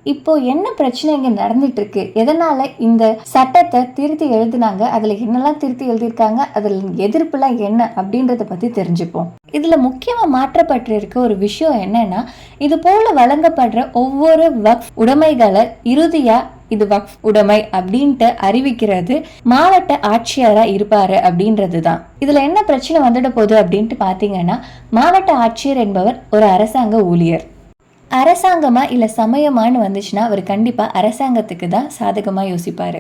இப்போ என்ன பிரச்சனை இங்க நடந்துட்டு இருக்கு, எதனால இந்த சட்டத்தை திருத்தி எழுதினாங்க, அதுல என்னெல்லாம் திருத்தி எழுதியிருக்காங்க, அதுல எதிர்ப்புலாம் என்ன அப்படின்றத பத்தி தெரிஞ்சுப்போம். இதுல முக்கியமா மாற்றப்பட்டிருக்க ஒரு விஷயம் என்னன்னா, இது போல வழங்கப்படுற ஒவ்வொரு வக்ஃப் உடைமைகளை இறுதியா இது வக்ஃப் உடைமை அப்படின்ட்டு அறிவிக்கிறது மாவட்ட ஆட்சியரா இருப்பாரு அப்படின்றது தான். இதுல என்ன பிரச்சனை வந்துட போகுது அப்படின்ட்டு பாத்தீங்கன்னா, மாவட்ட ஆட்சியர் என்பவர் ஒரு அரசாங்க ஊழியர். அரசாங்கமா இல்ல சமயமானு வந்துச்சுன்னா அவர் கண்டிப்பா அரசாங்கத்துக்கு தான் சாதகமா யோசிப்பாரு.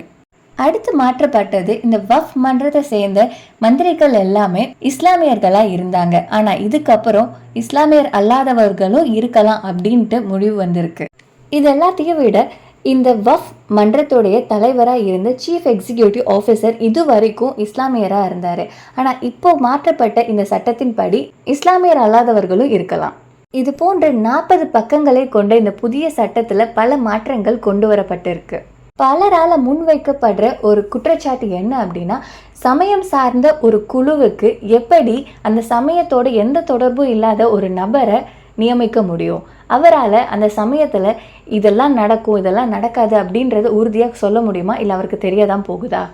அடுத்து மாற்றப்பட்டது, இந்த வக்ஃப் மன்றத்தை சேர்ந்த மந்திரிகள் எல்லாமே இஸ்லாமியர்களா இருந்தாங்க. ஆனா இதுக்கப்புறம் இஸ்லாமியர் அல்லாதவர்களும் இருக்கலாம் அப்படின்ட்டு முடிவு வந்திருக்கு. இது எல்லாத்தையும் விட இந்த வக்ஃப் மன்றத்துடைய தலைவரா இருந்த சீஃப் எக்ஸிக்யூட்டிவ் ஆஃபீஸர் இது வரைக்கும் இஸ்லாமியரா இருந்தாரு. ஆனா இப்போ மாற்றப்பட்ட இந்த சட்டத்தின்படி இஸ்லாமியர் அல்லாதவர்களும் இருக்கலாம். இது போன்ற 40 பக்கங்களை கொண்ட இந்த புதிய சட்டத்துல பல மாற்றங்கள் கொண்டு வரப்பட்டிருக்கு. பலரால முன்வைக்கப்படுற ஒரு குற்றச்சாட்டு என்ன அப்படின்னா, சமயம் சார்ந்த ஒரு குழுவுக்கு எப்படி அந்த சமயத்தோட எந்த தொடர்பும் இல்லாத ஒரு நபரை நியமிக்க முடியும், அவரால் அந்த சமயத்துல இதெல்லாம் நடக்கும் இதெல்லாம் நடக்காது அப்படின்றத உறுதியாக சொல்ல முடியுமா, இல்லை அவருக்கு தெரியதான் போகுதா?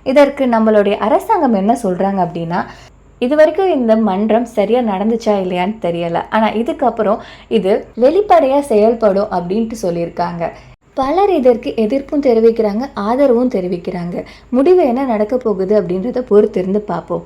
இதற்கு நம்மளுடைய அரசாங்கம் என்ன சொல்றாங்க அப்படின்னா, இது வரைக்கும் இந்த மன்றம் சரியா நடந்துச்சா இல்லையான்னு தெரியல, ஆனா இதுக்கப்புறம் இது வெளிப்படையா செயல்படும் அப்படின்ட்டு சொல்லியிருக்காங்க. பலர் இதற்கு எதிர்ப்பும் தெரிவிக்கிறாங்க, ஆதரவும் தெரிவிக்கிறாங்க. முடிவு என்ன நடக்க போகுது அப்படின்றத பொறுத்திருந்து பார்ப்போம்.